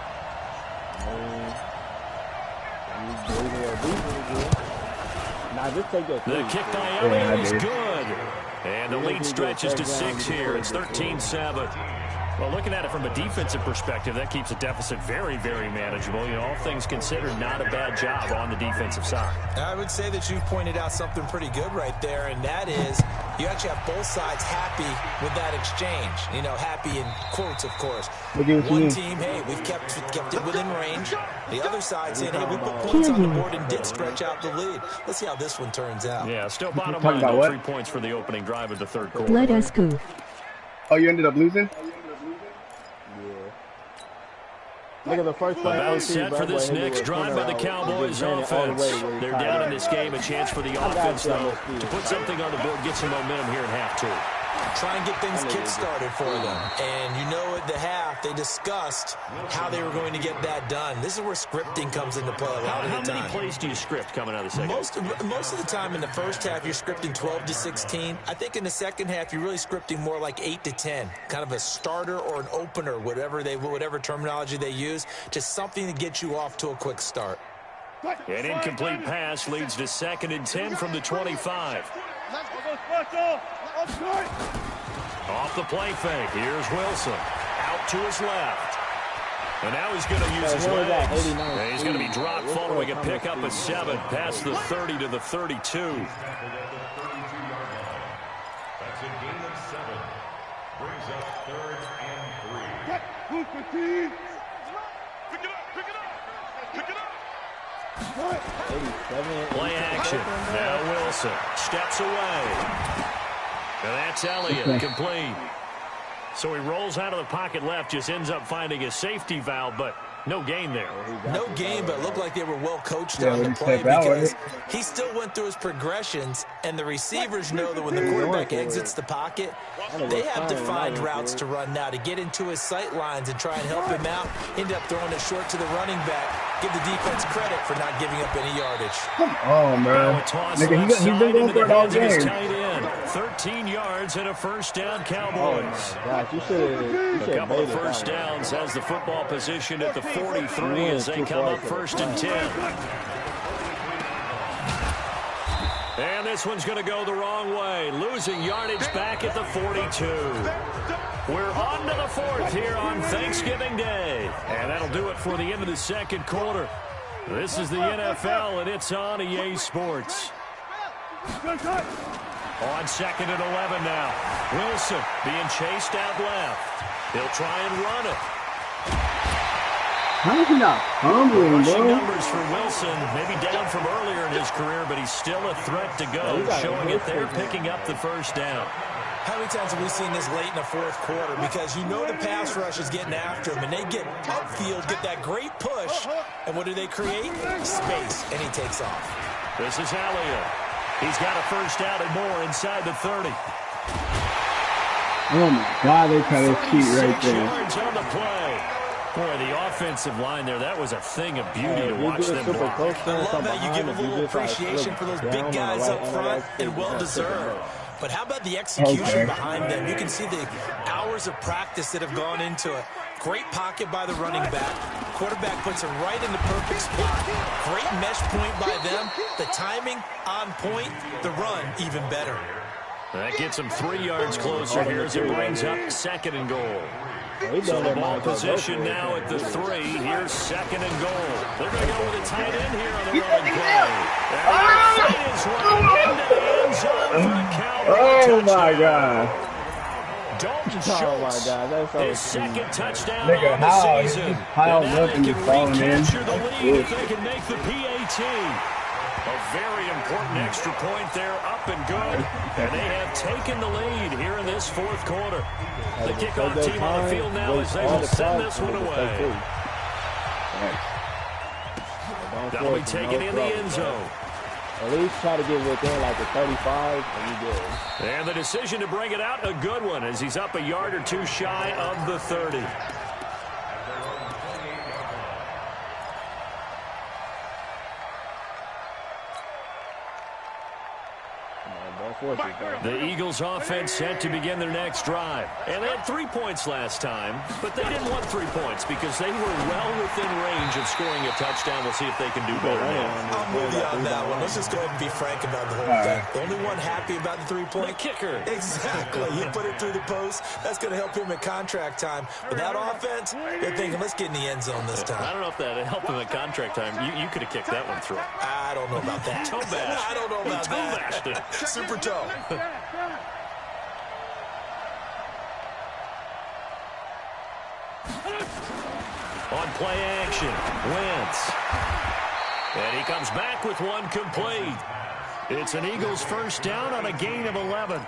Speaker 1: The kick by Elliott is good. And the lead stretches to 6 here. It's 13-7. Well, looking at it from a defensive perspective, that keeps a deficit very, very manageable. You know, all things considered, not a bad job on the defensive side.
Speaker 5: I would say that you've pointed out something pretty good right there, and that is you actually have both sides happy with that exchange. You know, happy in quotes, of course. One team, hey, we've kept it within range. The other side saying, hey, we put points on the board and did stretch out the lead. Let's see how this one turns out.
Speaker 1: Yeah, still bottom line, though, 3 points for the opening drive of the third quarter.
Speaker 8: Let us go.
Speaker 6: Oh, you ended up losing?
Speaker 2: Look at the first play.
Speaker 1: About set for this next drive by the Cowboys offense. They're down in this game. A chance for the offense, though, to put something on the board, get some momentum here in half 2.
Speaker 5: Try and get things kick-started for them. And you know at the half, they discussed how they were going to get that done. This is where scripting comes into play a lot of the time.
Speaker 1: How many plays do you script coming out of the second?
Speaker 5: Most of the time in the first half, you're scripting 12 to 16. I think in the second half, you're really scripting more like 8 to 10. Kind of a starter or an opener, whatever terminology they use. Just something to get you off to a quick start.
Speaker 1: An incomplete pass leads to 2nd and 10 from the 25. Off the play fake. Here's Wilson. Out to his left. And now he's going to use his legs. And he's going to be dropped following a pickup of 7 past the 30 to the 32.
Speaker 3: That's a gain of 7. Brings up 3rd and 3.
Speaker 4: Pick it up. Pick it up.
Speaker 1: Play action. Now Wilson steps away. And that's Elliott, complete. So he rolls out of the pocket left, just ends up finding a safety valve, but no gain there.
Speaker 5: No gain, but it looked like they were well coached on the play because he still went through his progressions, and the receivers know that when the quarterback exits the pocket, they have defined routes to run now to get into his sight lines and try and help him out. End up throwing it short to the running back. Give the defense credit for not giving up any yardage.
Speaker 6: Come on, man. Nigga, he's been going for it all game.
Speaker 1: 13 yards and a first down, Cowboys.
Speaker 2: Gosh, you should
Speaker 1: a couple of first downs has the football position at the 43 as they come up 1st and 10. And this one's going to go the wrong way. Losing yardage back at the 42. We're on to the 4th here on Thanksgiving Day. And that'll do it for the end of the second quarter. This is the NFL, and it's on EA Sports. On 2nd and 11 now. Wilson being chased out left. He'll try and run it.
Speaker 6: How is he not fumbling,
Speaker 1: Rushing
Speaker 6: bro?
Speaker 1: numbers for Wilson, maybe down from earlier in his career, but he's still a threat to go, showing it there, picking up the first down.
Speaker 5: How many times have we seen this late in the 4th quarter? Because you know the pass rush is getting after him, and they get upfield, get that great push, and what do they create? Space, and he takes off.
Speaker 1: This is Elliott. He's got a first down and more inside the 30.
Speaker 6: Oh, my God, they try to cheat right there.
Speaker 1: Yards on the play. Boy, the offensive line there, that was a thing of beauty to watch them block.
Speaker 5: I love how you give a little appreciation for those big guys up front, and well-deserved. But how about the execution behind them? You can see the hours of practice that have gone into it. Great pocket by the running back. Quarterback puts it right in the perfect spot. Great mesh point by them. The timing on point. The run even better.
Speaker 1: That gets him 3 yards closer here as it brings up 2nd and goal. So the ball position now at the 3. Here's 2nd and goal. They're going to go with a tight end here on the running play. And the is running into the end zone for the Cowboys.
Speaker 6: Oh, my God.
Speaker 1: Dalton Schultz, his 2nd touchdown
Speaker 6: Nigga,
Speaker 1: on
Speaker 6: how?
Speaker 1: the
Speaker 6: He's
Speaker 1: season.
Speaker 6: just piled
Speaker 1: And now
Speaker 6: up
Speaker 1: they
Speaker 6: and
Speaker 1: can
Speaker 6: just falling in.
Speaker 1: recapture the lead if they can make the PAT. A very important extra point there, up and good. And they have taken the lead here in this 4th quarter. The kickoff team on the field now as they will send this one away. That'll be taken in the end zone.
Speaker 2: At least try to get within like the 35, and you good.
Speaker 1: And the decision to bring it out, a good one, as he's up a yard or 2 shy of the 30. The Eagles offense set to begin their next drive. And they had 3 points last time, but they didn't want 3 points because they were well within range of scoring a touchdown. We'll see if they can do better now.
Speaker 5: I'm with you on that one. Let's just go ahead and be frank about the whole thing. The only one happy about the 3-point
Speaker 1: kicker.
Speaker 5: Exactly. He put it through the post. That's going to help him at contract time. But that offense, they're thinking, let's get in the end zone this time.
Speaker 1: I don't know if that helped him at contract time. You could have kicked that one through.
Speaker 5: I don't know about that.
Speaker 1: Toe bash.
Speaker 5: I don't know about
Speaker 1: Toe bashed it.
Speaker 5: Super toe.
Speaker 1: On play action, Wentz. And he comes back with one complete. It's an Eagles first down on a gain of 11.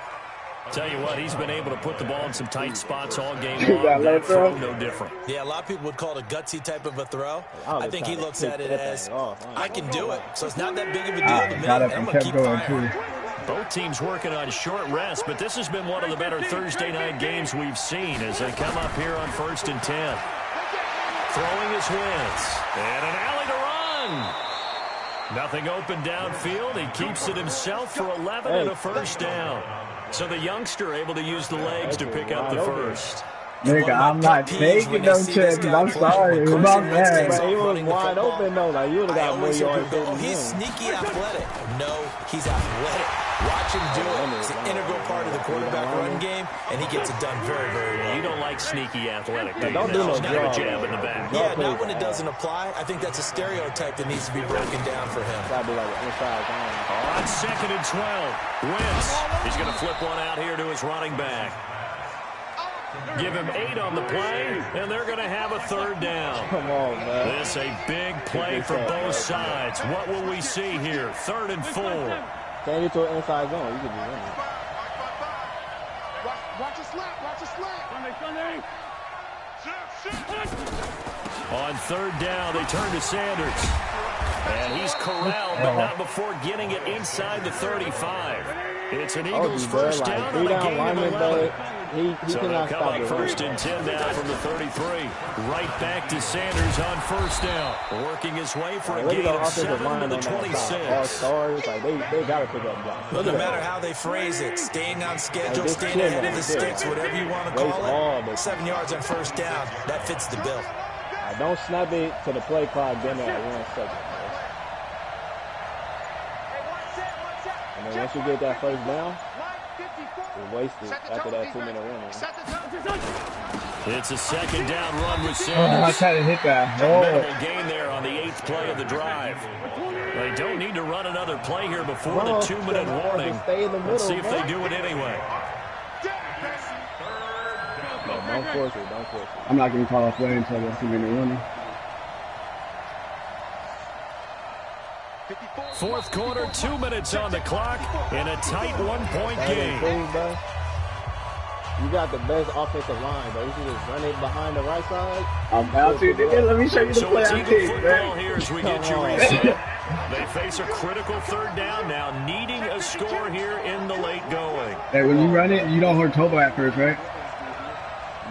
Speaker 1: Tell you what, he's been able to put the ball in some tight spots all game long. That throw, no different.
Speaker 5: Yeah, a lot of people would call it a gutsy type of a throw. I think he looks at it as, I can do it. So it's not that big of a deal to me, and I'm going to keep firing.
Speaker 1: Both teams working on short rest, but this has been one of the better Thursday night games we've seen as they come up here on 1st and 10. Throwing his Wentz. And an alley to run. Nothing open downfield. He keeps it himself for 11 and a first down. So the youngster able to use the legs to pick up the first.
Speaker 6: Nigga, I'm not taking no chances. I'm sorry. It was my bad.
Speaker 2: But he was wide open, though. Like, you would have got more yards than him.
Speaker 5: He's sneaky athletic. No, he's athletic. Watch him do it. It's an integral part of the quarterback run game, and he gets it done very, very well.
Speaker 1: You don't like sneaky athletic, do you?
Speaker 2: Don't do no
Speaker 1: a jab in the back.
Speaker 5: Yeah, not when it doesn't apply. I think that's a stereotype that needs to be broken down for him.
Speaker 2: Gotta be like an inside zone.
Speaker 1: On 2nd and 12, Wentz. He's going to flip one out here to his running back. Give him 8 on the play, and they're going to have a third down.
Speaker 2: Come on, man.
Speaker 1: This a big play for both sides. What will we see here? 3rd and 4.
Speaker 2: Can't get to an inside zone. You could be running.
Speaker 4: Watch a slap. Watch a slap.
Speaker 1: On 3rd down, they turn to Sanders. And he's corralled, but not before getting it inside the 35. It's an Eagles first down on a gain of 11. So they'll come up 1st and 10 now from the 33. Right back to Sanders on 1st down. Working his way for a gain of 7 to the 26.
Speaker 2: All stars, like they got to pick up blocks.
Speaker 5: No matter how they phrase it, staying on schedule, staying ahead of the sticks, whatever you want to call it, 7 yards on 1st down, that fits the bill.
Speaker 2: Don't snap it to the play clock, then at 1 second. And then once you get that first down, you're wasted after that 2-minute run.
Speaker 1: It's a 2nd down run with Sanders.
Speaker 6: I tried to hit that.
Speaker 1: Minimal gain there on the 8th play of the drive. They don't need to run another play here before the 2-minute warning. Let's see if they do it anyway.
Speaker 2: No, don't force it. Don't force it.
Speaker 6: I'm not going to call a play until the 2-minute running.
Speaker 1: 4th quarter, 2 minutes on the clock in a tight 1-point game.
Speaker 2: You got the best offensive line, but you should just run it behind the right side.
Speaker 6: I'm about to. Let me show you the play I did.
Speaker 1: Football here as we get you reset. They face a critical 3rd down now, needing a score here in the late going.
Speaker 6: Hey, when you run it, you don't hurt Tobo at first, right?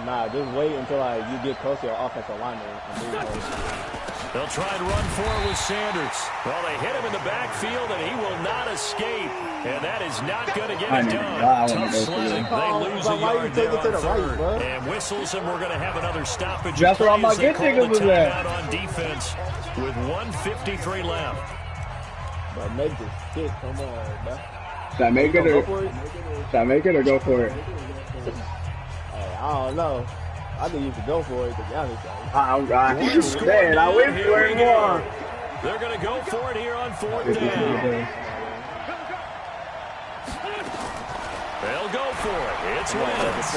Speaker 2: Nah, just wait until you get close to your offensive lineman.
Speaker 1: They'll try and run forward with Sanders. Well, they hit him in the backfield, and he will not escape. And that is not going to get it done. Tough sledding. They lose a yard there on 3rd. And whistles, and we're going to have another stoppage.
Speaker 6: That's where all my good niggas was at.
Speaker 1: On defense with 1:53 left.
Speaker 2: But make this kick. Come on, man.
Speaker 6: Should I make it or go for it?
Speaker 2: Hey, I don't know. I think you should go for it, to be honest.
Speaker 6: I'm right. Man, I went for it more.
Speaker 1: They're going to go for it here on 4th down. They'll go for it. It's Wentz.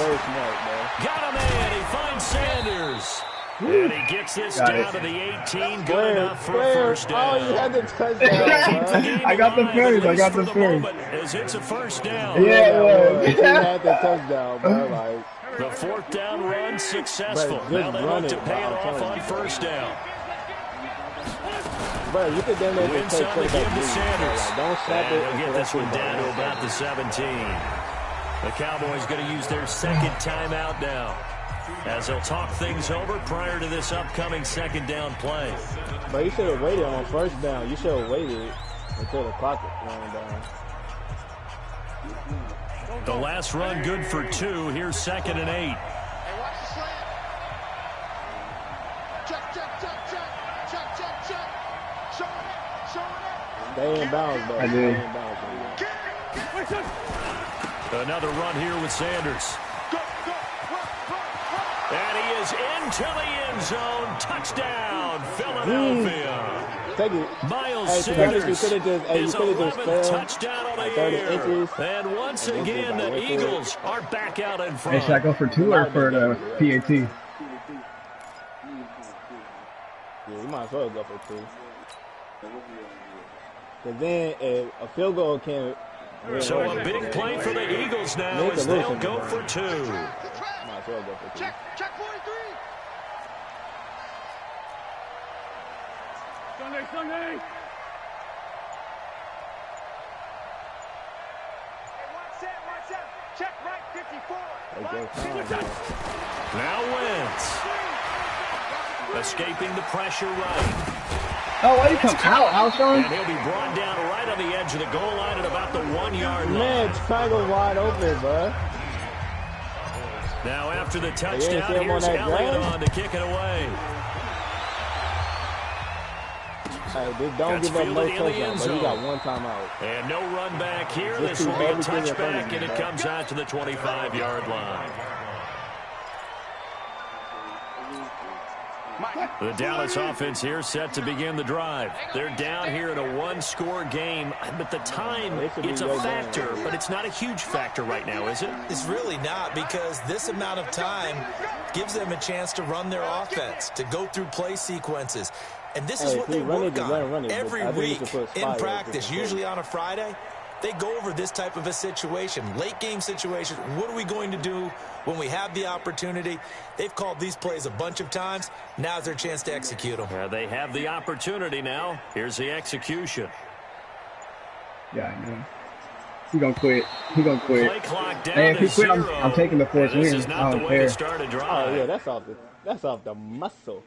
Speaker 1: Got him in. He finds Sanders. And he gets this down to the 18. Good enough for a first down.
Speaker 2: Oh, you had the touchdown.
Speaker 6: I got the first. I got the first.
Speaker 1: As it's a first down.
Speaker 6: Yeah,
Speaker 2: he had the touchdown, bro. Like,
Speaker 1: the 4th down run successful. Now they look to pay it off on 1st down.
Speaker 2: Bro, you could then
Speaker 1: Wentz on the give to Sanders.
Speaker 2: Like, don't snap it.
Speaker 1: They'll get this one down to about the 17. The Cowboys going to use their 2nd timeout now, as they'll talk things over prior to this upcoming 2nd down play.
Speaker 2: But you should have waited on 1st down. You should have waited until the clock ran down.
Speaker 1: The last run good for 2. Here's 2nd and 8.
Speaker 4: Hey, watch the slant. Check. Show it.
Speaker 2: Stay in bounds, bro.
Speaker 6: I
Speaker 2: Stay
Speaker 6: did.
Speaker 2: in bounds, bro.
Speaker 1: Another run here with Sanders.
Speaker 4: Go.
Speaker 1: And he is into the end zone. Touchdown, Philadelphia.
Speaker 2: Take it.
Speaker 1: Miles Sanders
Speaker 2: his
Speaker 1: his 11th touchdown on the year. And once again, the Eagles are back out in front.
Speaker 6: Hey, should I go for 2 or for the PAT?
Speaker 2: Yeah, you might as well go for 2. Because then a field goal can...
Speaker 1: So a big play for the Eagles now as they'll go for 2.
Speaker 2: Might as well go for 2.
Speaker 4: Check 43. Sunday. Watch out. Check right 54.
Speaker 1: Now Wentz. Escaping the pressure right.
Speaker 6: Oh, why you come out, Alshon?
Speaker 1: And he'll be brought down right on the edge of the goal line at about the 1-yard line.
Speaker 2: Man, Chicago wide open, bro.
Speaker 1: Now after the touchdown, here's Elliott on to kick it away.
Speaker 2: Hey, don't give up no touchdown, but he got 1 timeout.
Speaker 1: And no run back here. This will be a touchback, and it comes out to the 25-yard line. The Dallas offense here set to begin the drive. They're down here in a 1-score game, but the time, it's a factor, but it's not a huge factor right now, is it?
Speaker 5: It's really not, because this amount of time gives them a chance to run their offense, to go through play sequences. And this is what they work on every week in practice, usually on a Friday. They go over this type of a situation, late game situation. What are we going to do when we have the opportunity? They've called these plays a bunch of times. Now's their chance to execute them.
Speaker 1: They have the opportunity now. Here's the execution.
Speaker 6: Yeah, I know. He's going to quit.
Speaker 1: Play clock down
Speaker 6: hey, if he quit,
Speaker 1: 0.
Speaker 6: I'm taking the force win.
Speaker 1: This is not the way to start a drive.
Speaker 2: Oh, yeah, that's off the muscle.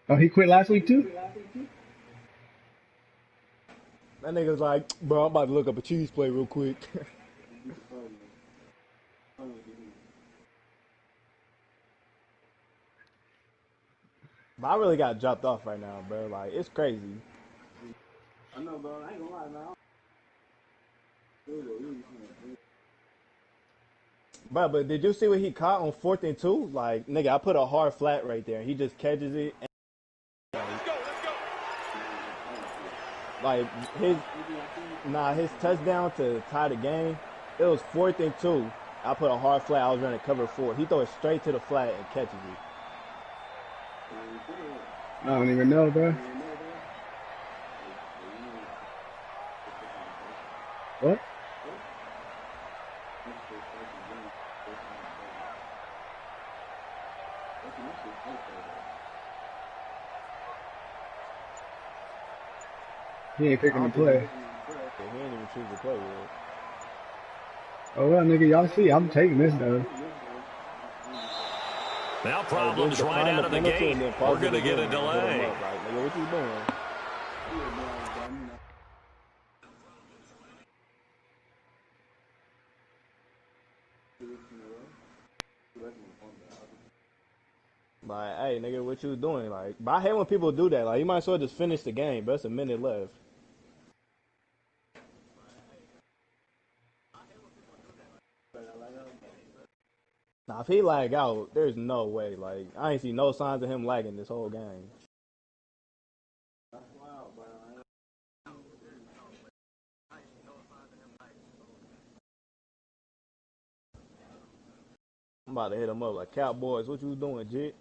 Speaker 6: Oh, he quit last week too?
Speaker 2: That nigga's like, bro, I'm about to look up a cheese play real quick. But I really got dropped off right now, bro. Like, it's crazy. I know, bro. I ain't gonna lie, man. But did you see what he caught on 4th and 2? Like, nigga, I put a hard flat right there. He just catches it. And
Speaker 4: Let's go.
Speaker 2: like, his touchdown to tie the game, it was 4th and 2. I put a hard flat. I was running cover 4. He throw it straight to the flat and catches it.
Speaker 6: I don't even know, bro. What? He ain't picking the play.
Speaker 2: He ain't even choose to play with it.
Speaker 6: Oh, well, nigga, y'all see, I'm taking this, though.
Speaker 1: Now problems right out of the gate. We're going to get a delay.
Speaker 2: Nigga, what you doing? Like, hey, nigga, what you doing? Like, but I hate when people do that. Like, you might as well just finish the game, but it's a minute left. Now, if he lag out, there's no way. Like, I ain't see no signs of him lagging this whole game. I'm about to hit him up like, Cowboys, what you doing, Jit?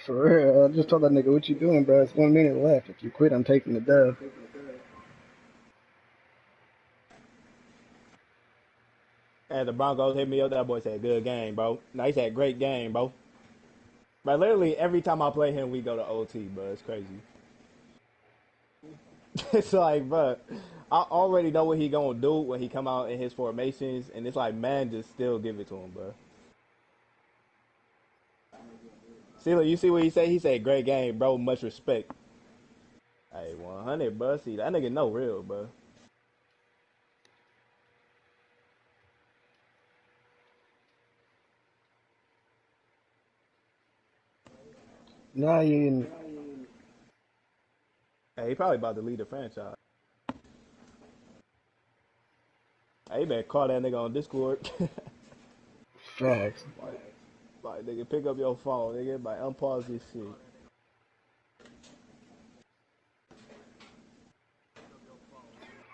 Speaker 6: For real, I just told that nigga, what you doing, bro? It's 1 minute left. If you quit, I'm taking the dub.
Speaker 2: And the Broncos hit me up, that boy said, good game, bro. No, he said, great game, bro. But literally, every time I play him, we go to OT, bro. It's crazy. It's like, bro, I already know what he gonna do when he come out in his formations, and it's like, man, just still give it to him, bro. See, look, you see what he said? He said, great game, bro, much respect. Hey, 100, bro. See, that nigga know real, bro.
Speaker 6: Nah, you ain't.
Speaker 2: Hey, he probably about to lead the franchise. Hey, you better call that nigga on Discord.
Speaker 6: Facts.
Speaker 2: Like, nigga, pick up your phone, nigga. Like, unpause this shit.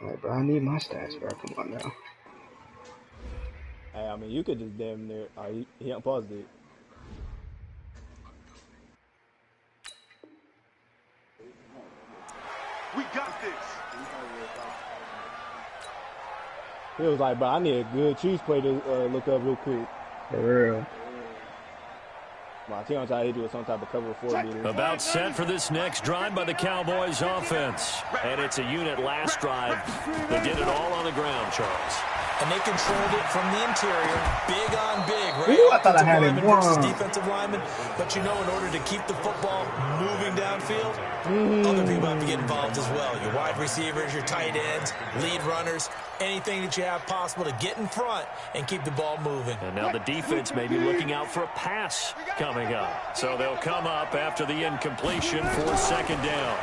Speaker 6: Alright, bro, I need my stats, bro. Come on now.
Speaker 2: Hey, I mean, you could just damn near. He unpaused it.
Speaker 4: We got this.
Speaker 2: He was like, bro, I need a good cheese play to look up real quick.
Speaker 6: For real.
Speaker 2: He on try to hit you with some type of cover 4 meters.
Speaker 1: About set for this next drive by the Cowboys offense. And it's a unit last drive. They did it all on the ground, Charles.
Speaker 5: And they controlled it from the interior, big on big, right?
Speaker 6: Ooh, I thought I had
Speaker 5: Offensive
Speaker 6: it.
Speaker 5: lineman versus defensive lineman. But you know, in order to keep the football moving downfield, other people have to get involved as well. Your wide receivers, your tight ends, lead runners, anything that you have possible to get in front and keep the ball moving.
Speaker 1: And now the defense may be looking out for a pass coming up. So they'll come up after the incompletion for second down.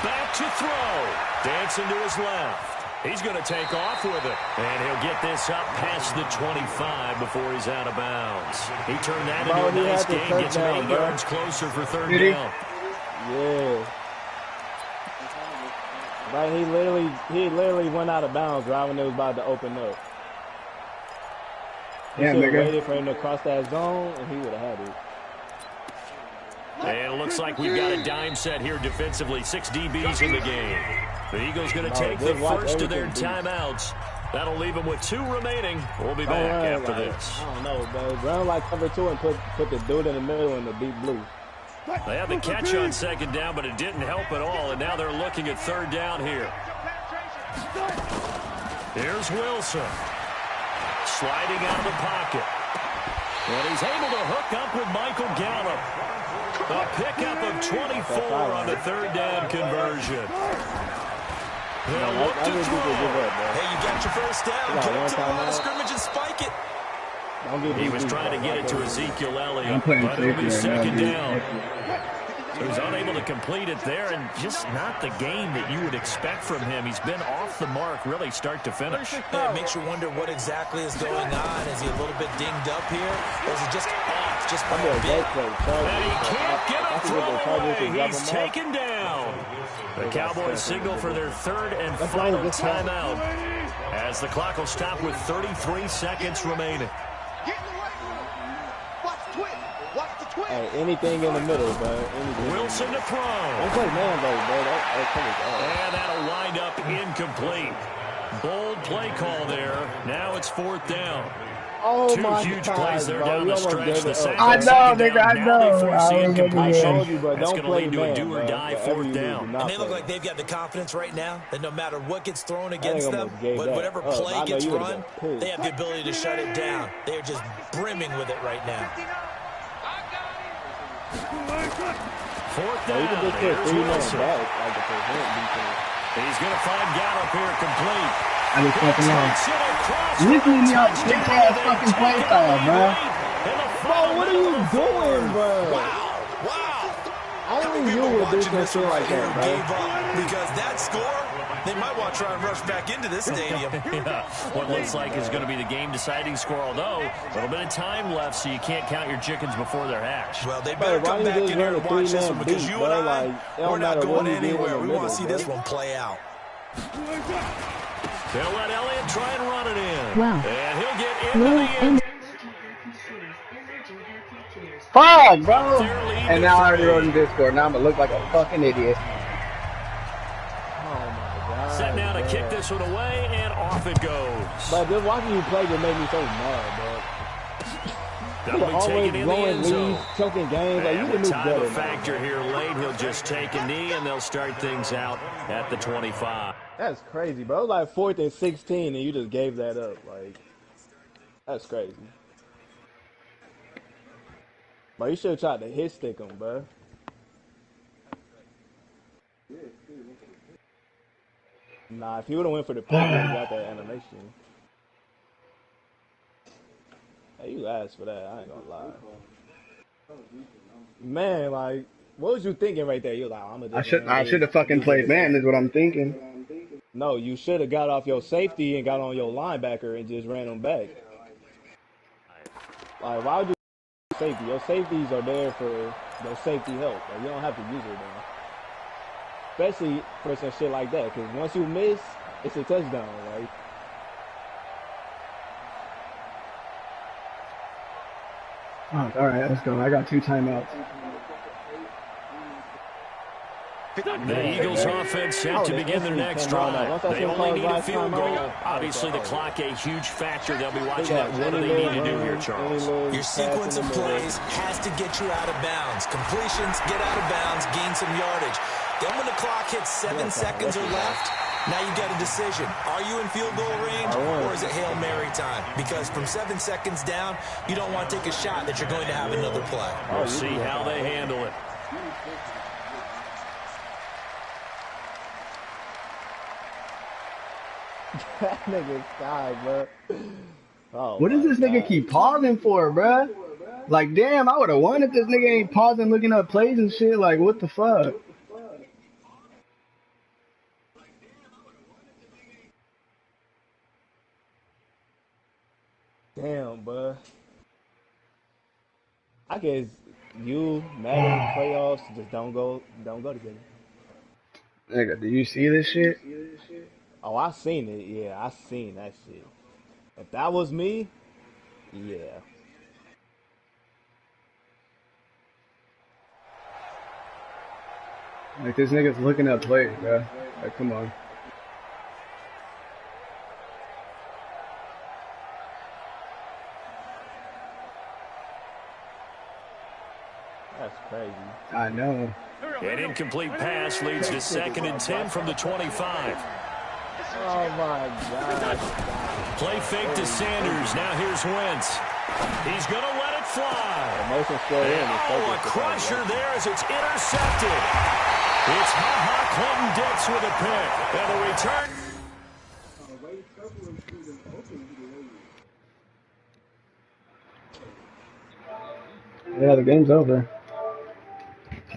Speaker 1: Back to throw. Dancing to his left. He's going to take off with it. And he'll get this up past the 25 before he's out of bounds. He turned that into a nice game. Gets him 8 yards closer for third down.
Speaker 2: Yeah. Right, he literally went out of bounds right when it was about to open up. He should have waited for him to cross that zone, and he would have had it.
Speaker 1: And it looks like we've got a dime set here defensively. 6 DBs in the game. The Eagles going to take the first of their timeouts. That'll leave them with 2 remaining. We'll be back after this.
Speaker 2: I don't know, bro. Run like cover 2 and put the dude in the middle in the deep blue.
Speaker 1: They had the catch on second down, but it didn't help at all, and now they're looking at third down here. Here's Wilson. Sliding out of the pocket. And he's able to hook up with Michael Gallup. A pickup of 24 on the third down conversion. They'll look to throw.
Speaker 5: Hey, you got your first down. Get up to the line of scrimmage and spike it.
Speaker 1: He was trying to get it to Ezekiel Elliott, but it'll be second down. So he's unable to complete it there, and just not the game that you would expect from him. He's been off the mark really start to finish.
Speaker 5: Yeah, it makes you wonder what exactly is going on. Is he a little bit dinged up here, or is he just off, just by a bit?
Speaker 1: And he can't get a throw away. He's taken down. The Cowboys signal for their third and final timeout as the clock will stop with 33 seconds remaining.
Speaker 2: Hey, anything in the middle, bro.
Speaker 1: Wilson to throw.
Speaker 2: Don't play man, bro.
Speaker 1: And that'll wind up incomplete. Bold play call there. Now it's fourth down.
Speaker 2: Oh,
Speaker 1: 2 huge plays there
Speaker 2: bro.
Speaker 1: down the stretch. The Saints
Speaker 6: I know, nigga, I know.
Speaker 1: They force the incompletion.
Speaker 2: That's
Speaker 1: going to lead to a do-or-die fourth down.
Speaker 5: And they look like they've got the confidence right now that no matter what gets thrown against them, whatever play gets run, they have the ability to shut it down. They're just brimming with it right now.
Speaker 1: Fourth down. Here's Wilson. He's going to find Gallup here complete.
Speaker 6: I just fucking know. You leave me out big ass fucking play style, bro.
Speaker 2: Bro, what are you doing, bro?
Speaker 5: Wow.
Speaker 2: Only you would do some shit like that, bro.
Speaker 5: Because that score, they might want to try and rush back into this stadium.
Speaker 1: Yeah, what looks like is going to be the game-deciding score, although a little bit of time left, so you can't count your chickens before they're hatched.
Speaker 5: Well, they better come back in here and watch this one, because you and I, we're not going anywhere. We want to see this one play out.
Speaker 1: They'll let Elliott try and run it in.
Speaker 8: Wow.
Speaker 1: And he'll get into the end.
Speaker 6: Fuck, bro. And now I already wrote in Discord. Now I'm going to look like a fucking idiot.
Speaker 1: Set now to kick this one away, and off it goes.
Speaker 2: But just watching you play just made me so mad, bro.
Speaker 1: That'll be taken in the end zone.
Speaker 2: Choking games. Like,
Speaker 1: And
Speaker 2: you
Speaker 1: the
Speaker 2: can do
Speaker 1: time
Speaker 2: better,
Speaker 1: of factor here late, he'll just take a knee, and they'll start things out at the 25.
Speaker 2: That's crazy, bro. It was like 4th and 16, and you just gave that up. Like, that's crazy. But you should have tried to hit stick him, bro. Nah, if he would have went for the pick, he got that animation. Hey, you asked for that. I ain't gonna lie. Man, like, what was you thinking right there? You're like, I'm gonna.
Speaker 6: I should have fucking played man. Is what I'm thinking.
Speaker 2: No, you should have got off your safety and got on your linebacker and just ran him back. Like, why would you safety? Your safeties are there for their safety help. Like, you don't have to use it then. Especially for some shit like that, because once you miss, it's a touchdown, right?
Speaker 6: Oh, all right, let's go. I got 2 timeouts.
Speaker 1: The Eagles offense set to begin their next drive. They only need a field goal. Obviously, the clock a huge factor. They'll be watching that. What do they need to do here, Charles?
Speaker 5: Your sequence of plays has to get you out of bounds. Completions, get out of bounds, gain some yardage. Then when the clock hits 7 seconds or left, now you've got a decision. Are you in field goal range or is it Hail Mary time? Because from 7 seconds down, you don't want to take a shot that you're going to have another play.
Speaker 1: We'll see how they handle it.
Speaker 2: That nigga's died, bro. Oh,
Speaker 6: What does this nigga keep pausing for, bruh? Like, damn, I would have won if this nigga ain't pausing looking up plays and shit. Like, what the fuck?
Speaker 2: Damn, bro. I guess you, Madden, playoffs just don't go together.
Speaker 6: Nigga, do you see this shit?
Speaker 2: Oh, I seen it. Yeah, I seen that shit. If that was me, yeah.
Speaker 6: Like, this nigga's looking up plays, bruh. Like, come on.
Speaker 2: That's crazy.
Speaker 6: I know.
Speaker 1: An incomplete pass leads to 2nd and 10 from the 25.
Speaker 2: Oh my God.
Speaker 1: Play fake to Sanders. Now here's Wentz. He's going to let it fly.
Speaker 2: Motion still in.
Speaker 1: Oh, a crusher there as it's intercepted. It's Ha-Ha Clinton-Dix with a pick. And the return.
Speaker 6: Yeah, the game's over.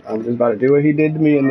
Speaker 6: I'm just about to do what he did to me in the